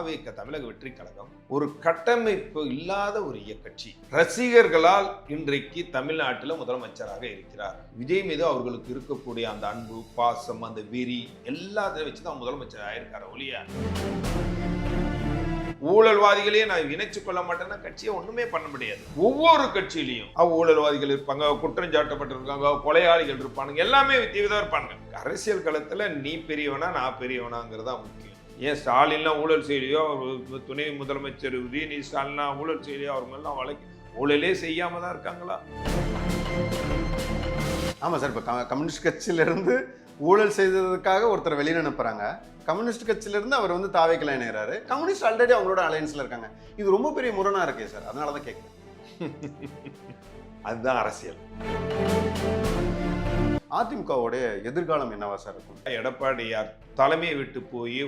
தாவேக தமிழக வெற்றி கழகம் ஒரு கட்டமைப்பு இல்லாத ஒரு இயக்கட்சி. ரசிகர்களால் இன்றைக்கு தமிழ்நாட்டில் முதலமைச்சராக இருக்கிறார். விஜய் மீது அவர்களுக்கு இருக்கக்கூடிய அந்த அன்பு, பாசம், அந்த வெறி எல்லாத்தையும் வச்சுதான் முதலமைச்சர் ஆயிருக்காரு. ஒழிய ஊழல்வாதிகளையே நான் இணைச்சு கொள்ள மாட்டேன்னா கட்சியை ஒண்ணுமே பண்ண முடியாது. ஒவ்வொரு கட்சியிலையும் ஊழல்வாதிகள் இருப்பாங்க, குற்றம் சாட்டப்பட்டிருக்காங்க, கொலையாளிகள் இருப்பானுங்க, எல்லாமே வித்தியாசம் இருப்பாங்க. அரசியல் களத்துல நீ பெரியவனா நான் பெரியவனாங்கிறதா முக்கியம். ஏன் ஸ்டாலின்லாம் ஊழல் செய்யலையோ, துணை முதலமைச்சர் உதயநிதி ஸ்டாலின்லாம் ஊழல் செய்யலையோ, அவங்க எல்லாம் வழக்கு ஊழலே செய்யாம தான் இருக்காங்களா? ஆமா சார், இப்ப கம்யூனிஸ்ட் கட்சியில இருந்து ஊழல் செய்ததுக்காக ஒருத்தர் வெளியே அனுப்புறாங்க. கம்யூனிஸ்ட் கட்சியில இருந்து அவர் வந்து தாவேக்கெல்லாம் இணைகிறாரு. கம்யூனிஸ்ட் ஆல்ரெடி அவங்களோட அலையன்ஸ்ல இருக்காங்க. இது ரொம்ப பெரிய முரணா இருக்கே சார், அதனாலதான் கேட்கிறேன். அதுதான் அரசியல். அதிமுகவுடைய எதிர்காலம் என்னவா சார் இருக்கும்? எடப்பாடியார் தலைமையை விட்டு போய்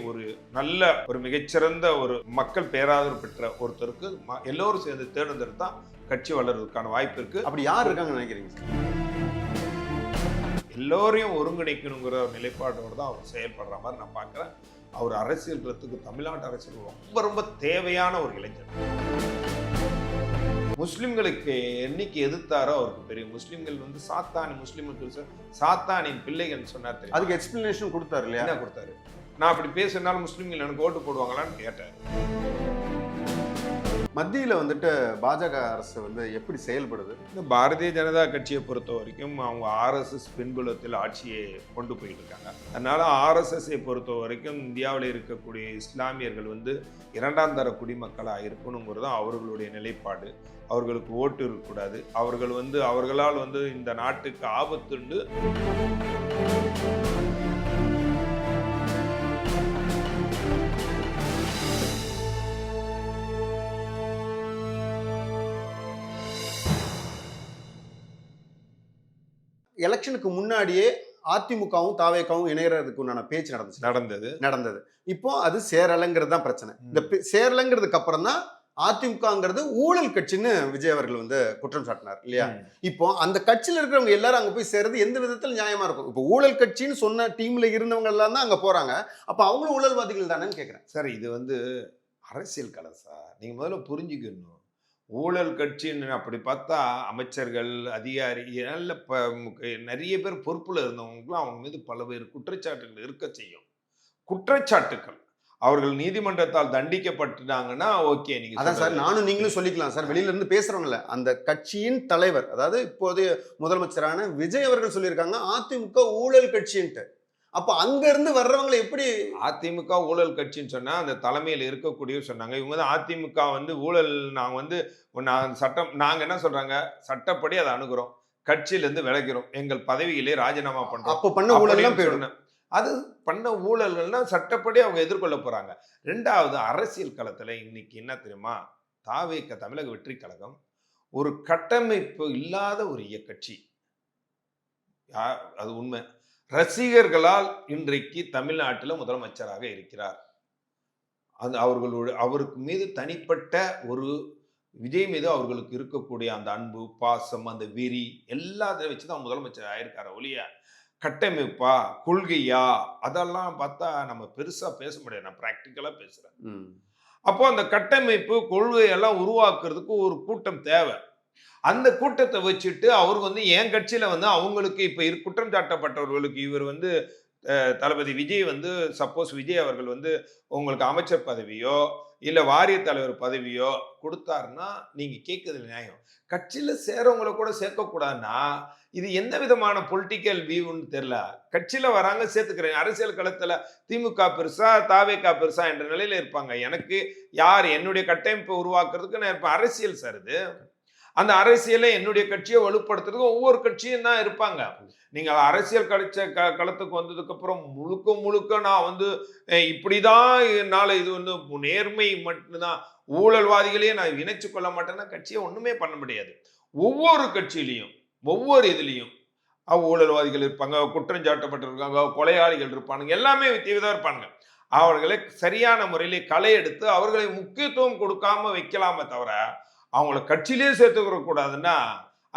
ஒரு மிகச்சிறந்த ஒரு மக்கள் பேராதரவு பெற்ற ஒருத்தருக்கு எல்லோரும் சேர்ந்து தேர்ந்தெடுத்தா கட்சி வளர்றதுக்கான வாய்ப்பு இருக்கு. அப்படி யார் இருக்காங்கன்னு நினைக்கிறீங்க சார்? எல்லோரையும் ஒருங்கிணைக்கணுங்கிற நிலைப்பாட்டோடு தான் அவர் செயல்படுற மாதிரி நான் பார்க்குறேன். அவர் அரசியல் களத்துக்கு, தமிழ்நாட்டு அரசியல் ரொம்ப ரொம்ப தேவையான ஒரு இளைஞர். முஸ்லிம்களுக்கு என்னைக்கு எதிர்த்தாரோ அவருக்கு பெரிய முஸ்லிம்கள் வந்து சாத்தானி முஸ்லிம்கள் சாத்தானின் பிள்ளைகள் சொன்னார். அதுக்கு எக்ஸ்பிளனேஷன் கொடுத்தாரு இல்லையா? என்ன கொடுத்தாரு? நான் அப்படி பேசினாலும் முஸ்லிம்கள் எனக்கு ஓட்டு போடுவாங்களான்னு கேட்டார். மத்தியில் வந்துட்டு பாஜக அரசு வந்து எப்படி செயல்படுது? இந்த பாரதிய ஜனதா கட்சியை பொறுத்த வரைக்கும் அவங்க ஆர்எஸ்எஸ் பின்புலத்தில் ஆட்சியை கொண்டு போயிட்டு இருக்காங்க. அதனால ஆர்எஸ்எஸ்ஸை பொறுத்த வரைக்கும் இந்தியாவில் இருக்கக்கூடிய இஸ்லாமியர்கள் வந்து இரண்டாம் தர குடிமக்களாக இருக்கணுங்கிறது அவர்களுடைய நிலைப்பாடு. அவர்களுக்கு ஓட்டு இருக்கக்கூடாது. அவர்களால் இந்த நாட்டுக்கு ஆபத்துண்டு. எலெக்ஷனுக்கு முன்னாடியே அதிமுகவும் தாவேகவும் இணையறதுக்கு உண்டான பேச்சு நடந்தது. இப்போ அது சேரலைங்கிறது தான் பிரச்சனை. இந்த சேரலைங்கிறதுக்கு அப்புறம் தான் அதிமுகங்கிறது ஊழல் கட்சின்னு விஜய் அவர்கள் வந்து குற்றம் சாட்டினார் இல்லையா? இப்போ அந்த கட்சியில இருக்கிறவங்க எல்லாரும் அங்க போய் சேர்றது எந்த விதத்தில் நியாயமா இருக்கும்? இப்போ ஊழல் கட்சின்னு சொன்ன டீம்ல இருந்தவங்க எல்லாம் தான் அங்க போறாங்க. அப்ப அவங்களும் ஊழல்வாதிகள் தானேன்னு கேட்கிறேன். சார், இது அரசியல் கலை சார். நீங்க முதல்ல புரிஞ்சுக்கணும். ஊழல் கட்சின்னு அப்படி பார்த்தா அமைச்சர்கள், அதிகாரி, நிறைய பேர் பொறுப்புல இருந்தவங்களும் அவங்க மீது பல்வேறு குற்றச்சாட்டுகள் இருக்க செய்யும். குற்றச்சாட்டுகள் அவர்கள் நீதிமன்றத்தால் தண்டிக்கப்பட்டுட்டாங்கன்னா ஓகே. நீங்க அதான் சார், நானும் நீங்களும் சொல்லிக்கலாம் சார். வெளியில இருந்து பேசுறவங்கல்ல, அந்த கட்சியின் தலைவர், அதாவது இப்போதைய முதலமைச்சரான விஜய் அவர்கள் சொல்லியிருக்காங்க அதிமுக ஊழல் கட்சின்ட்டு. அப்ப அங்க இருந்து வர்றவங்களை எப்படி அதிமுக ஊழல் கட்சின்னு சொன்னா அந்த தலைமையில் இருக்கக்கூடிய சொன்னாங்க. இவங்க அதிமுக ஊழல் நாங்க என்ன சொல்றாங்க, சட்டப்படி அதை அணுகிறோம், கட்சியில இருந்து விலகிறோம், எங்கள் பதவியிலே ராஜினாமா பண்றோம். அப்ப பண்ண ஊழல்லாம் போயிடும். அது பண்ண ஊழல்கள்னா சட்டப்படி அவங்க எதிர்கொள்ள போறாங்க. ரெண்டாவது, அரசியல் களத்துல இன்னைக்கு என்ன தெரியுமா, தாவேக தமிழக வெற்றி கழகம் ஒரு கட்டமைப்பு இல்லாத ஒரு இயக்கட்சி. அது உண்மை. ரசிகர்களால் இன்றைக்கு தமிழ்நாட்டில் முதலமைச்சராக இருக்கிறார். அது அவருக்கு மீது தனிப்பட்ட ஒரு விஜய் மீது அவர்களுக்கு இருக்கக்கூடிய அந்த அன்பு, பாசம், அந்த வெறி எல்லாத்தையும் வச்சுதான் முதலமைச்சர் ஆயிருக்காரு. ஒழிய கட்டமைப்பா, கொள்கையா, அதெல்லாம் பார்த்தா நம்ம பெருசா பேச முடியாது. நான் பிராக்டிக்கலா பேசுறேன். அப்போ அந்த கட்டமைப்பு, கொள்கையெல்லாம் உருவாக்குறதுக்கு ஒரு கூட்டம் தேவை. அந்த கூட்டத்தை வச்சுட்டு அவர் என் கட்சியில அவங்களுக்கு இப்ப குற்றம் சாட்டப்பட்டவர்களுக்கு இவர் தளபதி விஜய் சப்போஸ் விஜய் அவர்கள் உங்களுக்கு அமைச்சர் பதவியோ இல்ல வாரிய தலைவர் பதவியோ கொடுத்தாருன்னா நீங்க கேட்கறது நியாயம். கட்சியில சேரவங்களை கூட சேர்க்கக்கூடாதுன்னா இது எந்த விதமான பொலிட்டிக்கல் வியூன்னு தெரியல. கட்சியில வராங்க, சேர்த்துக்கிறேன். அரசியல் களத்துல திமுக பெருசா தாவேகா பெருசா என்ற நிலையில இருப்பாங்க. எனக்கு யார் என்னுடைய கட்டமைப்பை உருவாக்குறதுக்கு நான் இருப்பேன். அரசியல் சார் இது. அந்த அரசியலை என்னுடைய கட்சியை வலுப்படுத்துறதுக்கு ஒவ்வொரு கட்சியும் தான் இருப்பாங்க. நீங்கள் அரசியல் களத்துக்கு வந்ததுக்கு அப்புறம் முழுக்க நான் இப்படிதான் என்னால இது நேர்மை மட்டும்தான், ஊழல்வாதிகளையே நான் இணைச்சு கொள்ள மாட்டேன்னா கட்சியை ஒண்ணுமே பண்ண முடியாது. ஒவ்வொரு கட்சியிலையும் ஒவ்வொரு இதுலையும் ஊழல்வாதிகள் இருப்பாங்க, குற்றம் சாட்டப்பட்டிருக்காங்க, கொலையாளிகள் இருப்பானுங்க, எல்லாமே வித்தியாசம் இருப்பானுங்க. அவர்களை சரியான முறையிலே களை எடுத்து அவர்களை முக்கியத்துவம் கொடுக்காம வைக்கலாமே தவிர அவங்கள கட்சியிலே சேர்த்துக்கிற கூடாதுன்னா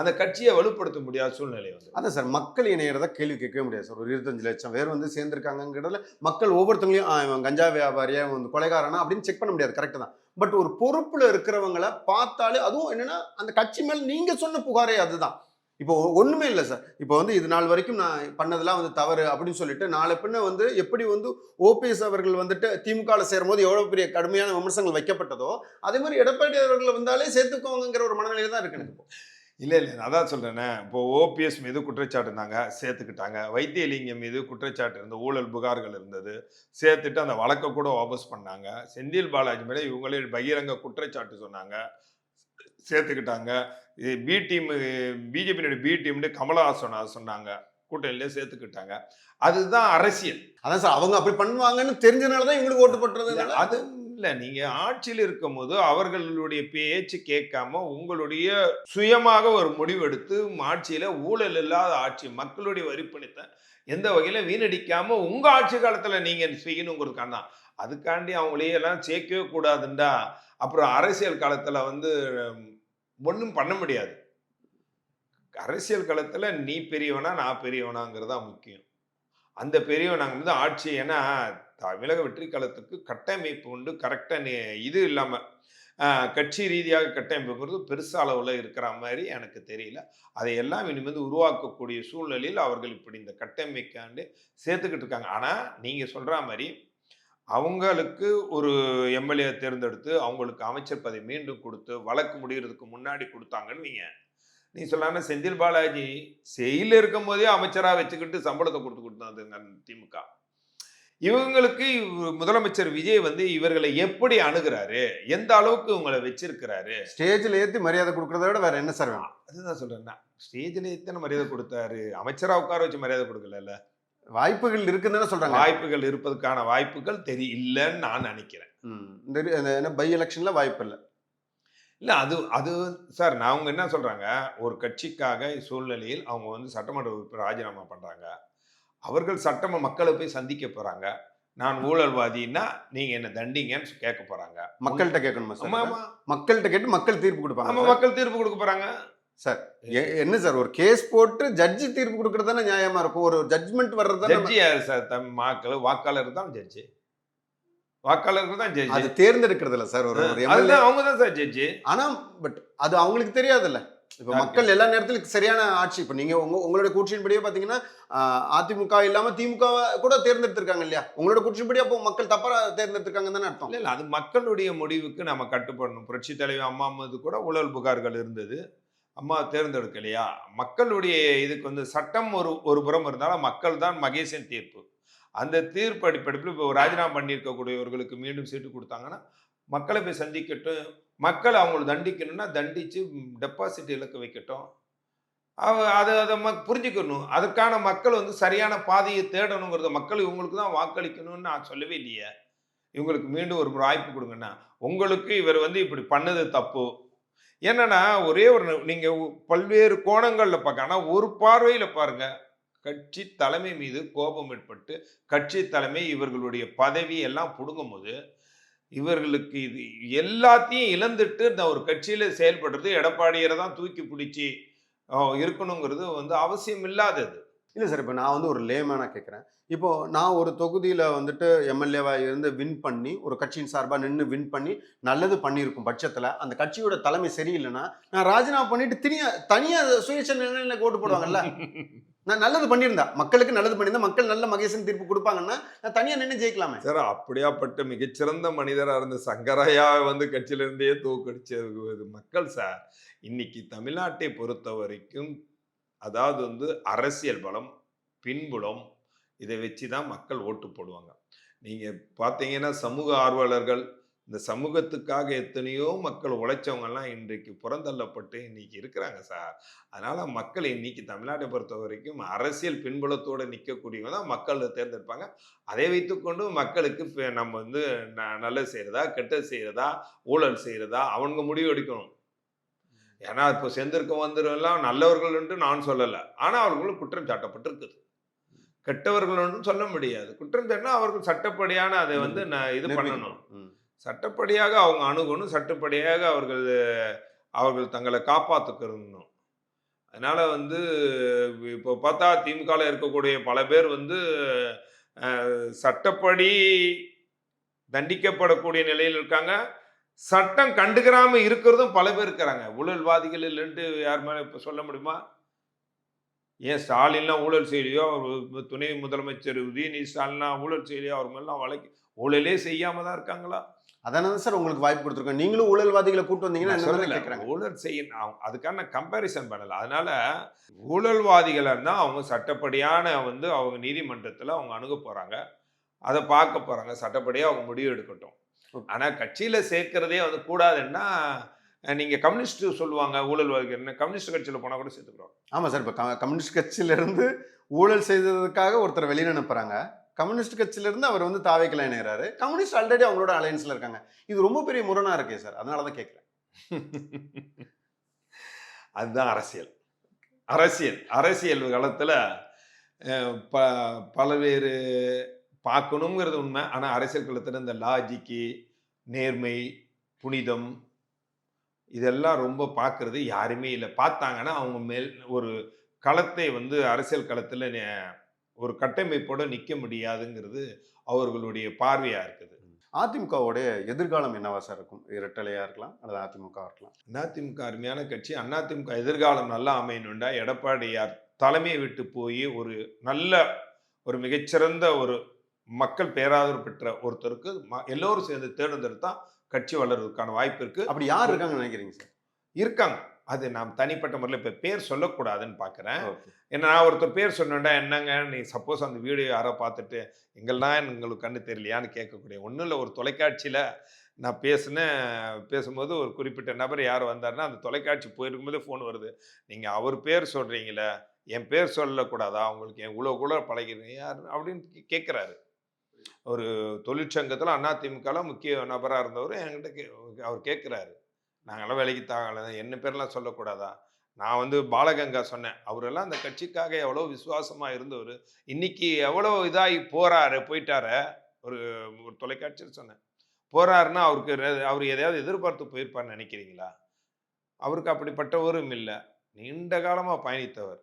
அந்த கட்சியை வலுப்படுத்த முடியாத சூழ்நிலை வந்து. அதான் சார், மக்கள் இணையறத கேள்வி கேட்கவே முடியாது சார். ஒரு 25 லட்சம் பேர் வந்து சேர்ந்திருக்காங்கிறதுல மக்கள் ஒவ்வொருத்தவங்களையும் இவன் கஞ்சா வியாபாரியா, இவன் வந்து கொலைகாரனா அப்படின்னு செக் பண்ண முடியாது. கரெக்ட் தான். பட் ஒரு பொறுப்புல இருக்கிறவங்கள பார்த்தாலே, அதுவும் என்னன்னா அந்த கட்சி மேல நீங்க சொன்ன புகாரே அதுதான். இப்போ ஒண்ணுமே இல்ல சார். இப்போ வந்து இது நாள் வரைக்கும் நான் பண்ணதெல்லாம் வந்து தவறு அப்படின்னு சொல்லிட்டு, நாளை பின்ன வந்து எப்படி வந்து ஓபிஎஸ் அவர்கள் வந்துட்டு திமுகல சேரும்போது எவ்வளவு பெரிய கடுமையான விமர்சனங்கள் வைக்கப்பட்டதோ, அதே மாதிரி எடப்பாடி அவர்கள் வந்தாலே சேர்த்துக்கோங்கிற ஒரு மனநிலையில தான் இருக்கு எனக்கு இப்போ. இல்ல அதான் சொல்றேனே. இப்போ ஓபிஎஸ் மீது குற்றச்சாட்டு இருந்தாங்க, சேர்த்துக்கிட்டாங்க. வைத்தியலிங்கம் மீது குற்றச்சாட்டு இருந்தது, ஊழல் புகார்கள் இருந்தது, சேர்த்துட்டு அந்த வழக்க கூட வாபஸ் பண்ணாங்க. செந்தில் பாலாஜி மேல இவங்களே பகிரங்க குற்றச்சாட்டு சொன்னாங்க, சேர்த்துக்கிட்டாங்க. பி டீம், பிஜேபியினுடைய பி டீம்னு கமலஹாசன் சொன்னாங்க, கூட்டணியிலே சேர்த்துக்கிட்டாங்க. அதுதான் அரசியல். அதான் சார், அவங்க அப்படி பண்ணுவாங்கன்னு தெரிஞ்சனால தான் இவங்களுக்கு ஓட்டு போட்டுறது. அது இல்ல, நீங்க ஆட்சியில் இருக்கும்போது அவர்களுடைய பேச்சு கேட்காம உங்களுடைய சுயமாக ஒரு முடிவெடுத்து ஆட்சியில ஊழல் இல்லாத ஆட்சி, மக்களுடைய வரிப்பணத்தை எந்த வகையில வீணடிக்காம உங்க ஆட்சி காலத்துல நீங்க செய்யணுங்கிறதுக்கான தான். அதுக்காண்டி அவங்களே எல்லாம் சேர்க்கவே கூடாதுண்டா அப்புறம் அரசியல் காலத்துல வந்து ஒன்றும் பண்ண முடியாது. அரசியல் களத்துல நீ பெரியவனா நான் பெரியவனாங்கிறதா முக்கியம். அந்த பெரியவனாங்கிறது ஆட்சி. ஏன்னா தமிழக வெற்றி களத்துக்கு கட்டமைப்பு உண்டு. கரெக்டா இது இல்லாம கட்சி ரீதியாக கட்டமைப்புங்கிறது பெருசா அளவுல இருக்கிற மாதிரி எனக்கு தெரியல. அதையெல்லாம் இனிமேல் உருவாக்கக்கூடிய சூழ்நிலையில் அவர்கள் இப்படி இந்த கட்டமைக்காண்டு சேர்த்துக்கிட்டு இருக்காங்க. ஆனா நீங்க சொல்ற மாதிரி அவங்களுக்கு ஒரு எம்எல்ஏ தேர்ந்தெடுத்து அவங்களுக்கு அமைச்சர் பதவி மீண்டும் கொடுத்து வழக்கு முடிகிறதுக்கு முன்னாடி கொடுத்தாங்கன்னு நீ சொல்லாம செந்தில் பாலாஜி செயல இருக்கும் போதே அமைச்சரா வச்சுக்கிட்டு சம்பளத்தை கொடுத்தாங்க திமுக. இவங்களுக்கு முதலமைச்சர் விஜய் வந்து இவர்களை எப்படி அணுகுறாரு, எந்த அளவுக்கு இவங்களை வச்சிருக்கிறாரு. ஸ்டேஜ்ல ஏத்தி மரியாதை கொடுக்கறத விட வேற என்ன சார் வேணும்? அதுதான் சொல்றேன். ஸ்டேஜ்ல எத்தனை மரியாதை கொடுத்தாரு, அமைச்சரா உட்கார வச்சு மரியாதை கொடுக்கல. வாய்ப்புகள் இருக்குன்னு சொல்றாங்க. வாய்ப்புகள் இருப்பதற்கான வாய்ப்புகள் இல்லைன்னு நான் நினைக்கிறேன். இந்த பை எலெக்ஷன்ல வாய்ப்பு இல்லை. இல்ல அது சார், நான் அவங்க என்ன சொல்றாங்க, ஒரு கட்சிக்காக சூழ்நிலையில் அவங்க வந்து சட்டமன்ற உறுப்பினர் ராஜினாமா பண்றாங்க. அவர்கள் சட்டமன்ற மக்களை போய் சந்திக்க போறாங்க. நான் ஊழல்வாதின்னா நீங்க என்ன தண்டிங்கன்னு கேட்க போறாங்க. மக்கள்கிட்ட கேட்கணுமா சார்? ஆமா, மக்கள்கிட்ட கேட்டு மக்கள் தீர்ப்பு கொடுப்பாங்க. ஆமா, மக்கள் தீர்ப்பு கொடுக்க போறாங்க சார். என்ன சார், ஒரு கேஸ் போட்டு ஜட்ஜி தீர்ப்பு கொடுக்கறது தானே நியாயமா இருக்கும்? ஒரு ஜட்ஜ்மெண்ட் வர்றது ஜட்ஜி யாரு சார்? மக்கள் வாக்காளர் தான் ஜட்ஜி. வாக்காளருக்கு தான் ஜட்ஜி. அது தேர்ந்தெடுக்கிறது இல்ல சார். ஒரு அவங்க தான் சார் ஜட்ஜி. ஆனா பட் அது அவங்களுக்கு தெரியாதுல்ல. இப்ப மக்கள் எல்லா நேரத்திலும் சரியான ஆட்சி, இப்ப நீங்க உங்களோட கூற்றின்படியே பாத்தீங்கன்னா அதிமுக இல்லாம திமுக கூட தேர்ந்தெடுத்திருக்காங்க இல்லையா? உங்களோட கூற்றின்படி அப்போ மக்கள் தப்பா தேர்ந்தெடுத்திருக்காங்கன்னு தானே அர்த்தம்? இல்ல, அது மக்களுடைய முடிவுக்கு நம்ம கட்டுப்படணும். புரட்சி தலைவர் அம்மா மீது கூட ஊழல் புகார்கள் இருந்தது, அம்மா தேர்ந்தெடுக்கலையா? மக்களுடைய இதுக்கு வந்து சட்டம் ஒரு புறம் இருந்தாலும் மக்கள் தான் மகேசன் தீர்ப்பு. அந்த தீர்ப்பு அடிப்படையில் இப்போ ராஜினாமா பண்ணியிருக்கக்கூடியவர்களுக்கு மீண்டும் சீட்டு கொடுத்தாங்கன்னா மக்களை போய் சந்திக்கட்டும். மக்கள் அவங்களை தண்டிக்கணும்னா தண்டிச்சு டெபாசிட் இலக்க வைக்கட்டும். அதை புரிஞ்சுக்கணும். அதுக்கான மக்கள் வந்து சரியான பாதையை தேடணுங்கிறத மக்கள் இவங்களுக்கு தான் வாக்களிக்கணும்னு நான் சொல்லவே இல்லையே. இவங்களுக்கு மீண்டும் ஒரு வாய்ப்பு கொடுங்கன்னா, உங்களுக்கு இவர் வந்து இப்படி பண்ணது தப்பு. என்னன்னா ஒரே ஒரு நீங்க பல்வேறு கோணங்கள்ல பார்க்க, ஆனா ஒரு பார்வையில பாருங்க, கட்சி தலைமை மீது கோபம் ஏற்பட்டு கட்சி தலைமை இவர்களுடைய பதவி எல்லாம் புடுங்கும் போது இவர்களுக்கு இது எல்லாத்தையும் இழந்துட்டு இந்த ஒரு கட்சியில செயல்படுறது எடப்பாடியரை தான் தூக்கி பிடிச்சி இருக்கணுங்கிறது வந்து அவசியம் இல்லாதது. இல்லை சார், இப்போ நான் வந்து ஒரு லேமேனாக கேட்குறேன். இப்போ நான் ஒரு தொகுதியில் வந்துட்டு எம்எல்ஏவாக இருந்து வின் பண்ணி, ஒரு கட்சியின் சார்பாக நின்று வின் பண்ணி நல்லது பண்ணியிருக்கும் பட்சத்தில் அந்த கட்சியோட தலைமை சரியில்லைன்னா நான் ராஜினாமா பண்ணிட்டு தனியாக சுயேட்சை நிலையில் ஓட்டு போடுவாங்கல்ல. நான் நல்லது பண்ணியிருந்தா, மக்களுக்கு நல்லது பண்ணியிருந்தா, மக்கள் நல்ல மகேசன் தீர்ப்பு கொடுப்பாங்கன்னா நான் தனியாக நின்று ஜெயிக்கலாமே சார். அப்படியாப்பட்ட மிகச்சிறந்த மனிதராக இருந்த சங்கரையா வந்து கட்சியிலிருந்தே தோக்கடிச்சது மக்கள் சார். இன்னைக்கு தமிழ்நாட்டை பொறுத்த வரைக்கும் அதாவது வந்து அரசியல் பலம், பின்புலம், இதை வச்சு தான் மக்கள் ஓட்டு போடுவாங்க. நீங்க பார்த்தீங்கன்னா சமூக ஆர்வலர்கள், இந்த சமூகத்துக்காக எத்தனையோ மக்கள் உழைச்சவங்கெல்லாம் இன்றைக்கு புறந்தள்ளப்பட்டு இன்னைக்கு இருக்கிறாங்க சார். அதனால மக்கள் இன்னைக்கு தமிழ்நாட்டை பொறுத்த வரைக்கும் அரசியல் பின்புலத்தோடு நிற்கக்கூடியவங்க தான் மக்கள் தேர்ந்தெடுப்பாங்க. அதை வைத்துக்கொண்டு மக்களுக்கு நம்ம வந்து நல்லது செய்யறதா, கெட்டது செய்யறதா, ஊழல் செய்யறதா அவங்க முடிவு எடுக்கணும். ஏன்னா இப்போ சேர்ந்திருக்க வந்துலாம் நல்லவர்கள் என்று நான் சொல்லலை. ஆனால் அவர்களும் குற்றம் சாட்டப்பட்டிருக்குது. கெட்டவர்கள் ஒன்றும் சொல்ல முடியாது. குற்றம் சாட்டினா அவர்கள் சட்டப்படியான அதை வந்து இது பண்ணணும். சட்டப்படியாக அவங்க அணுகணும். சட்டப்படியாக அவர்கள் தங்களை காப்பாற்றுக்கணும். அதனால வந்து இப்போ பார்த்தா திமுகல இருக்கக்கூடிய பல பேர் வந்து சட்டப்படி தண்டிக்கப்படக்கூடிய நிலையில இருக்காங்க. சட்டம் கண்டுக்கிறாம இருக்கிறதும் பல பேர் இருக்கிறாங்க. ஊழல்வாதிகள் இல்லன்ட்டு யார் மேல இப்ப சொல்ல முடியுமா? ஏன் ஸ்டாலின்லாம் ஊழல் செய்யலையோ, அவரு துணை முதலமைச்சர் உதயநிதி ஸ்டாலின்லாம் ஊழல் செய்யலையோ, அவர் மேலலாம் வழக்கு ஊழலே செய்யாம தான் இருக்காங்களா? அதானே சார் உங்களுக்கு வாய்ப்பு கொடுத்துருக்கோம். நீங்களும் ஊழல்வாதிகளை கூட்டு வந்தீங்கன்னா நான் என்ன தானே சொல்லல. கேட்கறாங்க. ஊழல் அதுக்கான கம்பேரிசன் பண்ணல. அதனால ஊழல்வாதிகளா இருந்தா அவங்க சட்டப்படியான வந்து அவங்க நீதிமன்றத்துல அவங்க அணுக போறாங்க. அத பார்க்க போறாங்க. சட்டப்படியா அவங்க முடிவு எடுக்கட்டும். ஆனா கட்சியில சேர்க்கிறதே வந்து கூடாதுன்னா, நீங்க கம்யூனிஸ்ட் சொல்லுவாங்க ஊழல்வாதிகள்ன்னு. கம்யூனிஸ்ட் கட்சியில போனா கூட சேர்த்துக்குருவாங்க. ஆமா சார். இப்ப கம்யூனிஸ்ட் கட்சியில இருந்து ஊழல் செய்ததுக்காக ஒருத்தர் வெளியில அனுப்புறாங்க. கம்யூனிஸ்ட் கட்சியில இருந்து அவர் வந்து தாவேக்குல இணையறாரு. கம்யூனிஸ்ட் ஆல்ரெடி அவங்களோட அலையன்ஸ்ல இருக்காங்க. இது ரொம்ப பெரிய முரணா இருக்கே சார். அதனால தான் கேட்கிறேன். அதுதான் அரசியல். அரசியல் களத்துல அ ப பலவேறு பார்க்கணுங்கிறது உண்ம. ஆனா அரசியல் களத்துல இந்த லாஜிக்கு, நேர்மை, புனிதம் இதெல்லாம் ரொம்ப பார்க்கிறது யாருமே இல்ல. பார்த்தாங்கன்னா, அவங்க மேல் ஒரு களத்தை வந்து அரசியல் களத்துல ஒரு கட்டமைப்போட நிக்க முடியாதுங்கிறது அவர்களுடைய பார்வையா இருக்குது. அதிமுகவுடைய எதிர்காலம் என்னவா சார் இருக்கும்? இரட்டலையா இருக்கலாம் அல்லது அதிமுகவா இருக்கலாம். அதிமுக அருமையான கட்சி. அதிமுக எதிர்காலம் நல்லா அமையணும்டா, எடப்பாடியார் தலைமையை விட்டு போய் ஒரு நல்ல ஒரு மிகச்சிறந்த ஒரு மக்கள் பேராதரவு பெற்ற ஒருத்தருக்கு எல்லோரும் சேர்ந்து தேர்ந்தெடுத்தா கட்சி வளர்றதுக்கான வாய்ப்பு இருக்கு. அப்படி யார் இருக்காங்கன்னு நினைக்கிறீங்க சார்? இருக்காங்க. அது நான் தனிப்பட்ட முறையில இப்ப பேர் சொல்லக்கூடாதுன்னு பார்க்கிறேன். ஓகே. ஏன்னா நான் ஒருத்தர் பேர் சொன்னேன்டா என்னங்க நீ சப்போஸ் அந்த வீடியோ யாரோ பார்த்துட்டு எங்கள்லாம் உங்களுக்கு கண்ணு தெரியலையான்னு கேட்கக்கூடிய ஒண்ணும் இல்ல. ஒரு தொலைக்காட்சியில நான் பேசினேன். பேசும்போது ஒரு குறிப்பிட்ட நபர் யார் வந்தாருன்னா, அந்த தொலைக்காட்சி போயிருக்கும்போதே ஃபோன் வருது. நீங்க அவர் பேர் சொல்றீங்களே, என் பேர் சொல்லக்கூடாதா? உங்களுக்கு இவ்வளோ கூட பழகிருக்கீங்க யார் அப்படின்னு கேட்கிறாரு. ஒரு தொழிற்சங்கத்துல அதிமுகல முக்கிய நபரா இருந்தவரு என்கிட்ட அவர் கேட்கிறாரு. நாங்கலாம் வேலைக்கு தாகல. என்ன பேர்லாம் சொல்லக்கூடாதா? நான் வந்து பாலகங்கா சொன்னேன். அவரெல்லாம் அந்த கட்சிக்காக எவ்வளோ விசுவாசமா இருந்தவரு. இன்னைக்கு எவ்வளோ இதாகி போயிட்டாரே. ஒரு ஒரு தொலைக்காட்சியில சொன்னேன். போறாருன்னா அவருக்கு அவரு எதையாவது எதிர்பார்த்து போயிருப்பார்ன்னு நினைக்கிறீங்களா? அவருக்கு அப்படிப்பட்டவரும் இல்ல. நீண்ட காலமா பயணித்தவர்.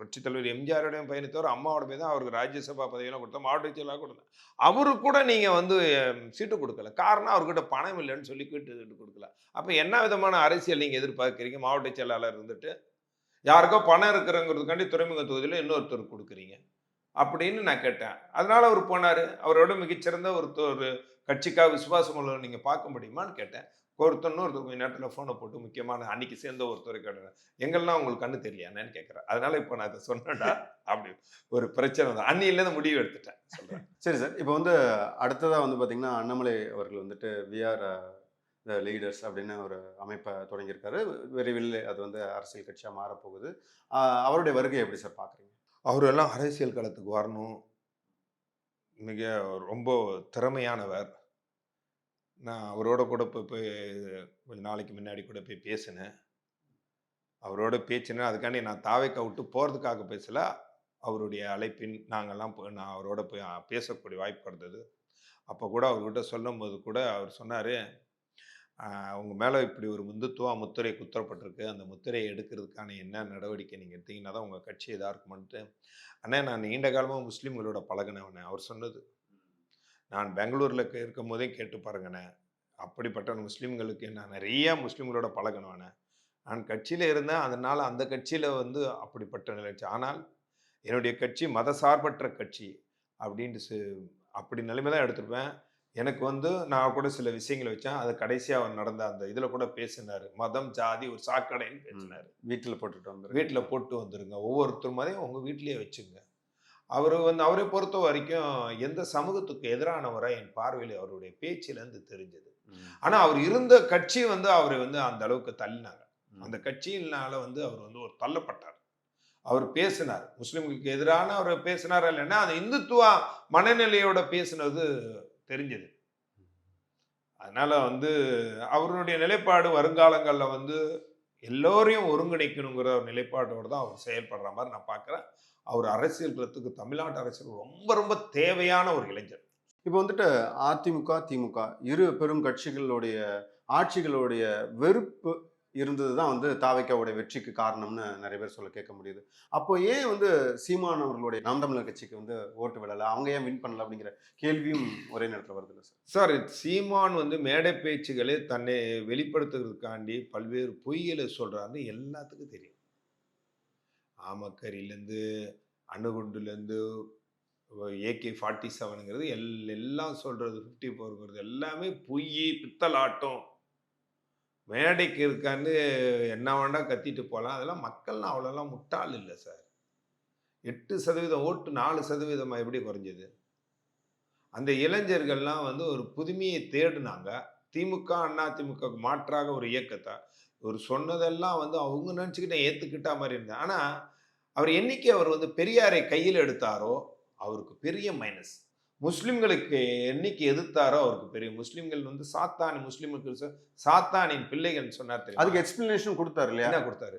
புரட்சித் தலைவர் எம்ஜிஆரோடையும் பயணித்தவர். அம்மாவோடவே தான் அவருக்கு ராஜ்யசபா பதவியெல்லாம் கொடுத்தோம். மாவட்ட செயலாளர் கொடுத்தோம். அவருக்கு கூட நீங்க வந்து சீட்டு குடுக்கல. காரணம் அவர்கிட்ட பணம் இல்லன்னு சொல்லி சீட்டு குடுக்கல. அப்ப என்ன விதமான அரசியல் நீங்க எதிர்பார்க்கிறீங்க? மாவட்ட செயலாளர் இருந்துட்டு, யாருக்கோ பணம் இருக்கிறங்கிறதுக்காண்டி துறைமுக தொகுதியில இன்னொருத்தருக்கு குடுக்குறீங்க. அப்படின்னு நான் கேட்டேன். அதனால அவரு போனாரு. அவரோட மிகச்சிறந்த ஒரு கட்சிக்காக விசுவாசம் உள்ளவர நீங்க பார்க்க முடியுமான்னு கேட்டேன். இன்னொருத்தர் கொஞ்ச நேரத்துல ஃபோன போட்டு முக்கியமான அன்னைக்கு சேர்ந்த ஒருத்தர் கேட்டாரு. எங்கள்லாம் உங்களுக்கு கண்ணு தெரியலையான்னு கேட்கிறார். அதனால இப்ப நான் இத சொன்னேன்டா அப்படி ஒரு பிரச்சனை தான். அன்னையிலேருந்து முடிவு எடுத்துட்டேன் சொல்றேன். சரி சார். இப்போ வந்து அடுத்ததா வந்து பார்த்தீங்கன்னா, அண்ணாமலை அவர்கள் வந்துட்டு த லீடர்ஸ் அப்படின்னு ஒரு அமைப்பை தொடங்கியிருக்காரு. விரைவில் அது வந்து அரசியல் கட்சியா மாறப்போகுது. அவருடைய வருகையை எப்படி சார் பார்க்குறீங்க? அவரெல்லாம் அரசியல் களத்துக்கு வரணும். மிக ரொம்ப திறமையானவர். நான் அவரோட கூட போய் கொஞ்ச நாளைக்கு முன்னாடி கூட போய் பேசினேன். அவரோட பேசினேன். அதுக்காண்டி நான் தாவேக்கா விட்டு போறதுக்காக பேசல. அவருடைய அழைப்பின் நாங்கலாம் நான் அவரோட போய் பேசக்கூடிய வாய்ப்பு கிடைத்தது. அப்ப கூட அவர்கிட்ட சொல்லும்போது கூட அவர் சொன்னாரு, உங்க மேல இப்படி ஒரு முத்திரை குத்தப்பட்டிருக்கு. அந்த முத்திரையை எடுக்கிறதுக்கான என்ன நடவடிக்கை நீங்க எடுத்தீங்கன்னா தான் உங்க கட்சி இதா இருக்குமான்ட்டு. அண்ணே நான் நீண்ட காலமா முஸ்லீம்களோட பழகுனவனே." அவர் சொன்னது. நான் பெங்களூர்ல இருக்கும்போதே கேட்டு பாருங்கண்ணே. அப்படிப்பட்ட முஸ்லீம்களுக்கு நான் நிறைய முஸ்லீம்களோட பழகுனவனே. நான் கட்சியில இருந்தேன். அதனால அந்த கட்சியில வந்து அப்படிப்பட்ட நிலைச்சு. ஆனால் என்னுடைய கட்சி மதசார்பற்ற கட்சி அப்படின்ட்டு அப்படி நிலைமை தான் எடுத்திருப்பேன். எனக்கு வந்து நான் கூட சில விஷயங்கள வச்சேன். அது கடைசியா அவர் நடந்த அந்த இதுல கூட பேசினாரு. மதம், ஜாதி ஒரு சாக்கடைன்னு பேசினாரு. வீட்டில போட்டுட்டு வந்துருங்க. வீட்ல போட்டு வந்துருங்க. ஒவ்வொருத்தர் மதையும் உங்க வீட்லயே வச்சுங்க. அவரு வந்து அவரை பொறுத்த வரைக்கும் எந்த சமூகத்துக்கு எதிரானவரா என் பார்வையில அவருடைய பேச்சிலேருந்து தெரிஞ்சது. ஆனா அவர் இருந்த கட்சி வந்து அவரை வந்து அந்த அளவுக்கு தள்ளினாங்க. அந்த கட்சியினால வந்து அவர் வந்து ஒரு தள்ளப்பட்டார். அவர் பேசினார். முஸ்லிம்களுக்கு எதிரான அவர் பேசினாரா இல்லைன்னா, அது இந்துத்துவ மனநிலையோட பேசினது தெரிஞ்சது. அதனால வந்து அவருடைய நிலைப்பாடு வருங்காலங்கள்ல வந்து எல்லோரையும் ஒருங்கிணைக்கணுங்கிற ஒரு நிலைப்பாட்டோட தான் அவர் செயல்படுற மாதிரி நான் பார்க்கிறேன். அவர் அரசியல் களத்துக்கு தமிழ்நாட்டு அரசியல் ரொம்ப ரொம்ப தேவையான ஒரு இளைஞர். இப்போ வந்துட்டு அதிமுக, திமுக இரு பெரும் கட்சிகளுடைய ஆட்சிகளுடைய வெறுப்பு இருந்ததுதான் வந்து தாவேக்காவுடைய வெற்றிக்கு காரணம்னு நிறைய பேர் சொல்ல கேட்க முடியுது. அப்போ ஏன் வந்து சீமான் அவர்களுடைய நாம் தமிழர் கட்சிக்கு வந்து ஓட்டு விழல? அவங்க ஏன் வின் பண்ணல அப்படிங்கிற கேள்வியும் ஒரே நேரத்துல வருதுல்ல சார்? சார் சீமான் வந்து மேடை பேச்சுகளே தன்னை வெளிப்படுத்துறதுக்காண்டி பல்வேறு பொய்களை சொல்றாருன்னு எல்லாத்துக்கும் தெரியும். ஆமக்கரியிலேருந்து, அணுகுண்டுலேருந்து, AK-47ங்கிறது எல்லாம் சொல்றது 54ங்கிறது எல்லாமே பொய், பித்தலாட்டம். மேடைக்கு இருக்கான்னு என்ன வேணா கத்திட்டு போலாம். அதெல்லாம் மக்கள்லாம் அவ்வளோலாம் முட்டாள் இல்ல சார். 8% ஓட்டு 4% எப்படி குறைஞ்சது? அந்த இளைஞர்கள்லாம் வந்து ஒரு புதுமையை தேடுனாங்க. திமுக, அதிமுகவுக்கு மாற்றாக ஒரு இயக்கத்த இவரு சொன்னதெல்லாம் வந்து அவங்க நினைச்சுக்கிட்டு ஏத்துக்கிட்டா மாரி இருந்தது. ஆனா, அவர் என்னைக்கு அவர் வந்து பெரியாரை கையில் எடுத்தாரோ, அவருக்கு பெரிய மைனஸ். முஸ்லிம்களுக்கு என்னைக்கு எதிர்த்தாரோ அவருக்கு பெரிய முஸ்லிம்கள் வந்து சாத்தானி முஸ்லிம்களுக்கு சாத்தானின் பிள்ளைகள்னு சொன்னார் தெரியுமா? அதுக்கு எக்ஸ்பிளனேஷன் கொடுத்தாரு இல்லையா? என்ன குடுத்தாரு?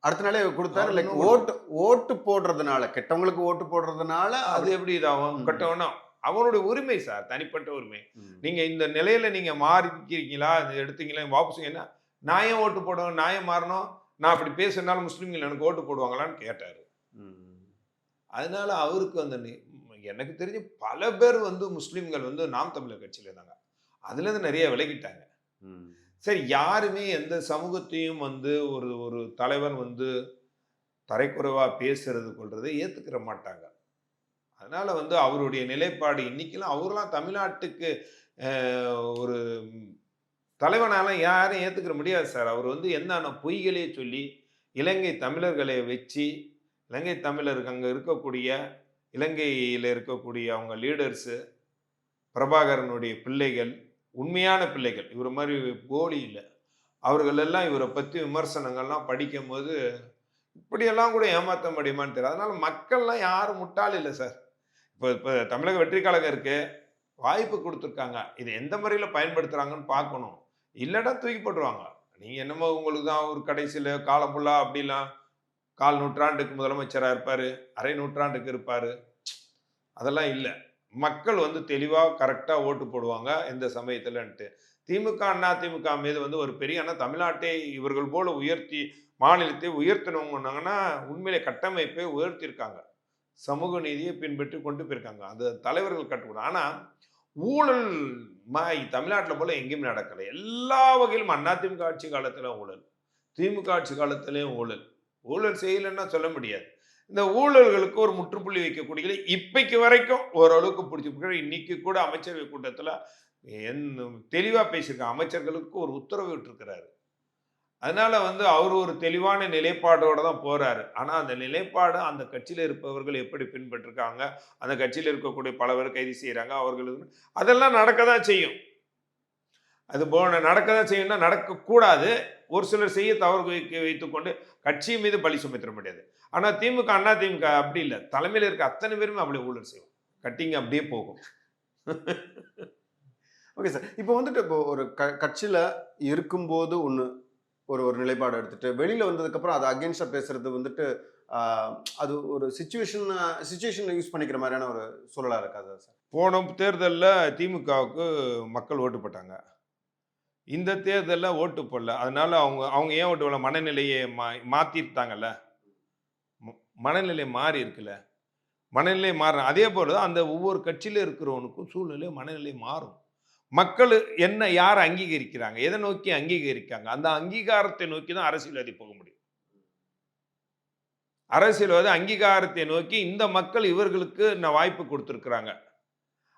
அடுத்த நாளே கொடுத்தாரு. அவர் லைக் ஒண்ணும் ஓட்டு ஓட்டு போடுறதுனால, கெட்டவங்களுக்கு ஓட்டு போடுறதுனால அது எப்படி இதாகும்? ம். கட்டவுன்னா அவனுடைய உரிமை சார். தனிப்பட்ட உரிமை. ம். நீங்க இந்த நிலையில நீங்க மாறிக்கிறீங்களா? இத எடுத்தீங்களா? வாபஸ் நான் ஏன் ஓட்டு போடணும்? நான் ஏன் மாறணும்? நான் அப்படி பேசுனால முஸ்லிம்கள் எனக்கு ஓட்டு போடுவாங்களான்னு கேட்டாரு. ம். அதனால அவருக்கு அந்த எனக்கு தெரிஞ்சு பல பேர் வந்து முஸ்லிம்கள் வந்து நாம் தமிழர் கட்சியில இருந்தாங்க. அதுலேருந்து நிறைய விலகிட்டாங்க. ம். சரி யாருமே எந்த சமூகத்தையும் வந்து ஒரு ஒரு தலைவன் வந்து தரைக்குறைவா பேசுறது கொள்றதை ஏத்துக்கிற மாட்டாங்க. அதனால வந்து அவருடைய நிலைப்பாடு இன்னைக்கெல்லாம் அவரெல்லாம் தமிழ்நாட்டுக்கு ஒரு தலைவனாலாம் யாரும் ஏத்துக்கிற முடியாது சார். அவர் வந்து என்னென்ன பொய்களே சொல்லி இலங்கை தமிழர்களை வச்சு இலங்கை தமிழருக்கு அங்க இருக்கக்கூடிய இலங்கையில இருக்கக்கூடிய அவங்க லீடர்ஸு பிரபாகரனுடைய பிள்ளைகள் உண்மையான பிள்ளைகள். இவர மாரி போலி இல்ல. அவர்கள் எல்லாம் இவர பத்தி விமர்சனங்கள்லாம் படிக்கும்போது, இப்படியெல்லாம் கூட ஏமாத்த முடியுமான்னு தெரியாது. அதனால மக்கள்லாம் யாரும் முட்டாள் இல்ல சார். இப்ப இப்ப தமிழக வெற்றி கழகம் இருக்கு. வாய்ப்பு குடுத்துருக்காங்க. இத எந்த முறையில பயன்படுத்துறாங்கன்னு பார்க்கணும். இல்லன்னா தூக்கி போட்டுருவாங்க. நீங்க என்னமோ உங்களுக்கு தான் ஒரு கடைசியில காலம் ஃபுல்லா அப்படிலாம் 1/4 நூற்றாண்டுக்கு முதலமைச்சரா இருப்பாரு. அரை நூற்றாண்டுக்கு இருப்பாரு. அதெல்லாம் இல்ல. மக்கள் வந்து தெளிவா கரெக்ட்டா ஓட்டு போடுவாங்க எந்த சமயத்துலன்ட்டு. திமுக, அதிமுக மீது வந்து ஒரு பெரிய தமிழ்நாட்டை இவர்கள் போல உயர்த்தி மாநிலத்தை உயர்த்தினவங்கன்னாங்கன்னா, உண்மையிலே கட்டமைப்பை உயர்த்தியிருக்காங்க. சமூக நீதியை பின்பற்றி கொண்டு போயிருக்காங்க. அது தலைவர்கள் கட்டுப்படும். ஆனா, ஊழல் தமிழ்நாட்டுல போல எங்கேயும் நடக்கல. எல்லா வகையிலும் அதிமுக ஆட்சி காலத்துல ஊழல். திமுக ஆட்சி காலத்திலயும் ஊழல். ஊழல் செய்யலன்னா சொல்ல முடியாது. இந்த ஊழல்களுக்கு ஒரு முற்றுப்புள்ளி வைக்கக்கூடிய இப்பைக்கு வரைக்கும் ஓரளவுக்கு பிடிச்சி இன்னைக்கு கூட அமைச்சரவை கூட்டத்துல தெளிவா பேசியிருக்காங்க. அமைச்சர்களுக்கு ஒரு உத்தரவு விட்டிருக்கிறாரு. அதனால வந்து அவர் ஒரு தெளிவான நிலைப்பாடோட தான் போறாரு. ஆனா அந்த நிலைப்பாடு அந்த கட்சியில இருப்பவர்கள் எப்படி பின்பற்றிருக்காங்க, அந்த கட்சியில இருக்கக்கூடிய பல பேர் கைது செய்யறாங்க. அவர்களுக்கு அதெல்லாம் நடக்க தான் செய்யும். அது போன நடக்க தான் செய்யும்னா நடக்கக்கூடாது. ஒரு சிலர் செய்ய தவறு வைத்துக்கொண்டு கட்சி மீது பழி சுமத்திட முடியாது. ஆனா திமுக, அதிமுக அப்படி இல்ல. தலைமையில இருக்க அத்தனை பேருமே அப்படி ஊழல் செய்வோம். கட்டிங் அப்படியே போகும். Okay sir. இப்போ வந்துட்டு இப்போ ஒரு கட்சியில இருக்கும்போது ஒண்ணு ஒரு ஒரு நிலைப்பாடு எடுத்துட்டு வெளியில வந்ததுக்கப்புறம் அது அகெயின்ஸ்டா பேசுறது வந்துட்டு அது ஒரு சிச்சுவேஷன் யூஸ் பண்ணிக்கிற மாதிரியான ஒரு சூழலா இருக்காது சார்? போன தேர்தல்ல திமுகவுக்கு மக்கள் ஓட்டு போட்டாங்க. இந்த தேர்தல்ல ஓட்டு போடல. அதனால அவங்க அவங்க ஏன் ஓட்டு போடல? மனநிலையை மாத்திட்டாங்கல்ல. மனநிலை மாறி இருக்குல்ல. மனநிலை மாறும். அதே போல அந்த ஒவ்வொரு கட்சியில இருக்கிறவனுக்கும் சூழ்நிலை மனநிலை மாறும். மக்கள் என்ன யார் அங்கீகரிக்கிறாங்க? எதை நோக்கி அங்கீகரிக்காங்க? அந்த அங்கீகாரத்தை நோக்கி தான் அரசியல்வாதி போக முடியும். அரசியல்வாதி அங்கீகாரத்தை நோக்கி இந்த மக்கள் இவர்களுக்கு வாய்ப்பு கொடுத்திருக்கிறாங்க.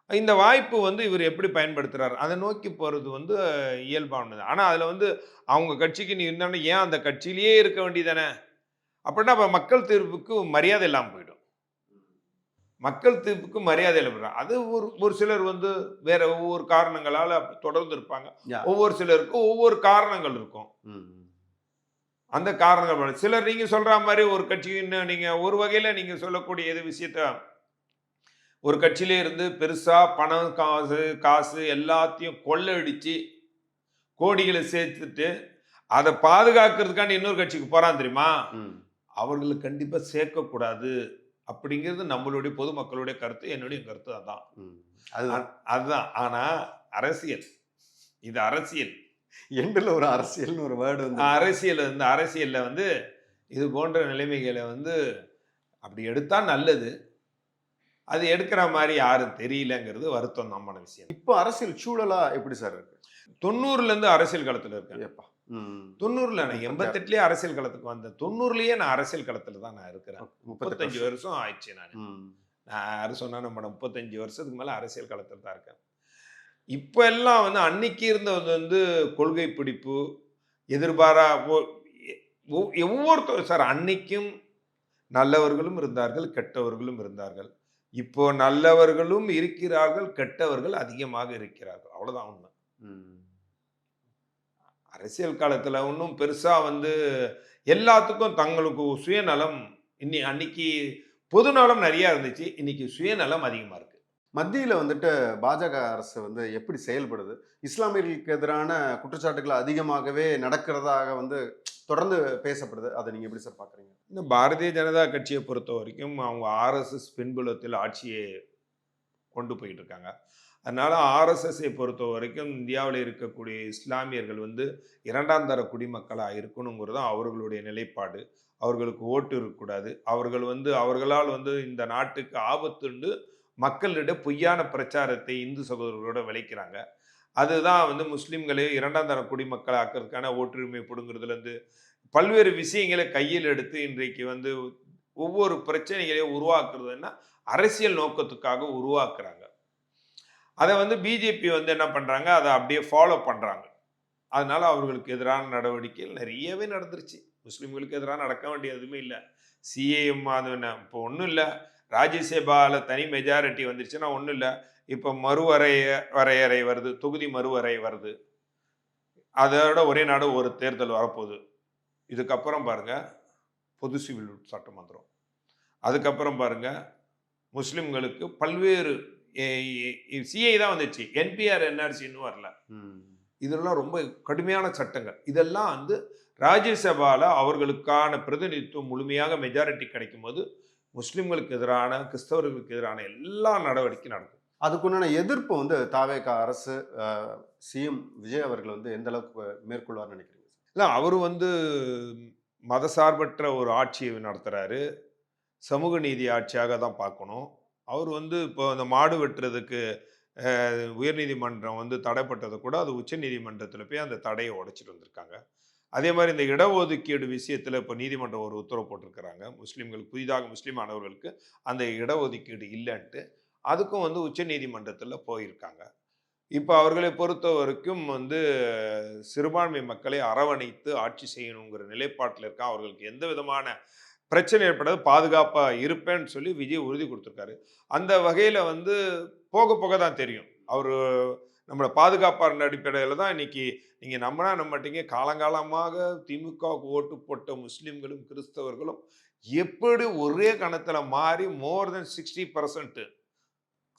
இந்த வாய்ப்பு வந்து இவர் எப்படி பயன்படுத்துறாரு? அதை நோக்கி போறது வந்து இயல்பானது. ஆனா அதுல வந்து அவங்க கட்சிக்கு நீ என்னன்னா ஏன் அந்த கட்சியிலேயே இருக்க வேண்டியதானே? அப்படின்னா அப்ப மக்கள் தீர்ப்புக்கு மரியாதை இல்லாம போயிடும். மக்கள் தீர்ப்புக்கு மரியாதை இல்லாம அது ஒரு ஒரு சிலர் வந்து வேற ஒவ்வொரு காரணங்களால தொடர்ந்து இருப்பாங்க. ஒவ்வொரு சிலருக்கும் ஒவ்வொரு காரணங்கள் இருக்கும். அந்த காரணங்கள் சிலர் நீங்க சொல்ற மாதிரி ஒரு கட்சின்னு நீங்க ஒரு வகையில நீங்க சொல்லக்கூடிய எது விஷயத்த ஒரு கட்சியிலே இருந்து பெருசா பணம் காசு எல்லாத்தையும் கொள்ளடிச்சு கோடிகளை சேர்த்துட்டு அதை பாதுகாக்கிறதுக்காண்டி இன்னொரு கட்சிக்கு போறான் தெரியுமா? அவர்களை கண்டிப்பா சேர்க்கக்கூடாது அப்படிங்கிறது நம்மளுடைய பொதுமக்களுடைய கருத்து. என்னுடைய கருத்து அதான். அதுதான். ஆனா அரசியல் இது அரசியல். எண்டுல ஒரு அரசியல்னு ஒரு வேர்டு வந்து அரசியல்ல வந்து இது போன்ற நிலைமைகளை வந்து அப்படி எடுத்தா நல்லது. அது எடுக்கிற மாதிரி யாரும் தெரியலங்கிறது வருத்தம் நம்மன விஷயம். இப்போ அரசியல் சூழலா எப்படி சார் இருக்கு? 90ல இருந்து அரசியல் களத்துல இருக்கேன். ஏப்பா. ம். 90ல நான் 88லயே அரசியல் களத்துக்கு வந்தேன். 90லயே நான் அரசியல் களத்துல தான் நான் இருக்கிறேன். 35 வருஷம் ஆயிடுச்சு நானு. ம். நான் யாரும் சொன்னா நம்ம 35 வருஷத்துக்கு மேல அரசியல் களத்துல தான் இருக்கேன். இப்ப எல்லாம் வந்து அன்னைக்கு இருந்தது வந்து கொள்கை பிடிப்பு, எதிர்பாரா ஒவ்வொருத்தரும் சார் அன்னைக்கும் நல்லவர்களும் இருந்தார்கள், கெட்டவர்களும் இருந்தார்கள். இப்போ நல்லவர்களும் இருக்கிறார்கள், கெட்டவர்கள் அதிகமாக இருக்கிறார்கள். அவ்வளவுதான் உண்மை. ம். அரசியல் காலத்துல ஒன்றும் பெருசா வந்து எல்லாத்துக்கும் தங்களுக்கு சுயநலம் அன்னைக்கு பொதுநலம் நிறைய இருந்துச்சு. இன்னைக்கு சுயநலம் அதிகமா இருக்கு. மத்தியில வந்துட்டு பாஜக அரசு வந்து எப்படி செயல்படுது? இஸ்லாமியர்களுக்கு எதிரான குற்றச்சாட்டுகள் அதிகமாகவே நடக்கிறதாக வந்து தொடர்ந்து பேசப்படுது. அதை நீங்க எப்படி சார் பார்க்குறீங்க? இந்த பாரதிய ஜனதா கட்சியை பொறுத்த வரைக்கும் அவங்க ஆர்எஸ்எஸ் பின்புலத்தில் ஆட்சியை கொண்டு போயிட்டு இருக்காங்க. அதனால ஆர்எஸ்எஸ்ஸை பொறுத்த வரைக்கும் இந்தியாவில் இருக்கக்கூடிய இஸ்லாமியர்கள் வந்து இரண்டாம் தர குடிமக்களாக இருக்கணுங்கிறது தான் அவர்களுடைய நிலைப்பாடு. அவர்களுக்கு ஓட்டு இருக்கக்கூடாது. அவர்கள் வந்து அவர்களால் வந்து இந்த நாட்டுக்கு ஆபத்துண்டு மக்களிடம் பொய்யான பிரச்சாரத்தை இந்து சகோதரர்களோட விளைக்கிறாங்க. அதுதான் வந்து முஸ்லிம்களை இரண்டாம் தர குடிமக்கள் ஆக்கிறதுக்கான ஓட்டுரிமை பிடுங்கிறதுலேருந்து பல்வேறு விஷயங்களை கையில் எடுத்து இன்றைக்கு வந்து ஒவ்வொரு பிரச்சனைகளையும் உருவாக்குறதுன்னா அரசியல் நோக்கத்துக்காக உருவாக்குறாங்க. அதை வந்து பிஜேபி வந்து என்ன பண்றாங்க, அதை அப்படியே ஃபாலோ பண்றாங்க. அதனால அவர்களுக்கு எதிரான நடவடிக்கைகள் நிறையவே நடந்துருச்சு. முஸ்லிம்களுக்கு எதிராக நடக்க வேண்டிய எதுவுமே இல்லை. சிஏஎம் அது இப்போ ஒன்றும் இல்லை. ராஜ்யசபாவில் தனி மெஜாரிட்டி வந்துருச்சுன்னா ஒன்றும் இல்லை. இப்போ வரையறை வருது, தொகுதி மறுவரை வருது. அதோட ஒரே நாடு ஒரு தேர்தல் வரப்போகுது. இதுக்கப்புறம் பாருங்க பொது சிவில் சட்டம் வந்துடும். அதுக்கப்புறம் பாருங்க முஸ்லிம்களுக்கு பல்வேறு சிஐ தான் வந்துச்சு. என்பிஆர் என்ஆர்சி இன்னும் வரல. இதெல்லாம் ரொம்ப கடுமையான சட்டங்கள். இதெல்லாம் வந்து ராஜ்யசபால அவர்களுக்கான பிரதிநிதித்துவம் முழுமையாக மெஜாரிட்டி கிடைக்கும் போது முஸ்லிம்களுக்கு எதிரான, கிறிஸ்தவர்களுக்கு எதிரான எல்லா நடவடிக்கையும் நடக்கும். அதுக்குண்டான எதிர்ப்பு வந்து தாவேக அரசு சிஎம் விஜய் அவர்கள் வந்து எந்த அளவுக்கு மேற்கொள்வார்னு நினைக்கிறீங்க? இல்லை, அவர் வந்து மதசார்பற்ற ஒரு ஆட்சியை நடத்துறாரு. சமூக நீதி ஆட்சியாக தான் பார்க்கணும். அவர் வந்து இப்போ அந்த மாடு வெட்டுறதுக்கு உயர்நீதிமன்றம் வந்து தடைப்பட்டதை கூட அது உச்ச நீதிமன்றத்தில் போய் அந்த தடையை உடைச்சிட்டு வந்திருக்காங்க. அதே மாதிரி இந்த இடஒதுக்கீடு விஷயத்தில் இப்போ நீதிமன்றம் ஒரு உத்தரவு போட்டிருக்கிறாங்க. முஸ்லீம்களுக்கு புதிதாக முஸ்லீம் ஆனவர்களுக்கு அந்த இடஒதுக்கீடு இல்லைன்ட்டு அதுக்கும் வந்து உச்ச நீதிமன்றத்தில் போயிருக்காங்க. இப்போ அவர்களை பொறுத்த வரைக்கும் வந்து சிறுபான்மை மக்களை அரவணைத்து ஆட்சி செய்யணுங்கிற நிலைப்பாட்டில் இருக்கா. அவர்களுக்கு எந்த விதமான பிரச்சனை ஏற்படாது, பாதுகாப்பாக இருப்பேன்னு சொல்லி விஜய் உறுதி கொடுத்துருக்காரு. அந்த வகையில் வந்து போக போக தான் தெரியும். அவர் நம்மளை பாதுகாப்பான அடிப்படையில் தான் இன்னைக்கு நீங்கள் நம்பினா நம்பட்டீங்க, காலங்காலமாக திமுகவுக்கு ஓட்டு போட்ட முஸ்லீம்களும் கிறிஸ்தவர்களும் எப்படி ஒரே கணத்தில் மாறி மோர் தென் 60%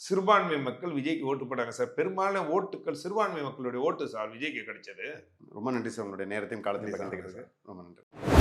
சிறுபான்மை மக்கள் விஜய்க்கு ஓட்டு போட்டாங்க சார். பெரும்பாலான ஓட்டுக்கள் சிறுபான்மை மக்களுடைய ஓட்டு சார் விஜய்க்கு கிடைச்சது. ரொம்ப நன்றி சார், உங்களுடைய நேரத்தையும் காலத்தையும் பகிர்ந்துக்கிறதுக்கு ரொம்ப நன்றி.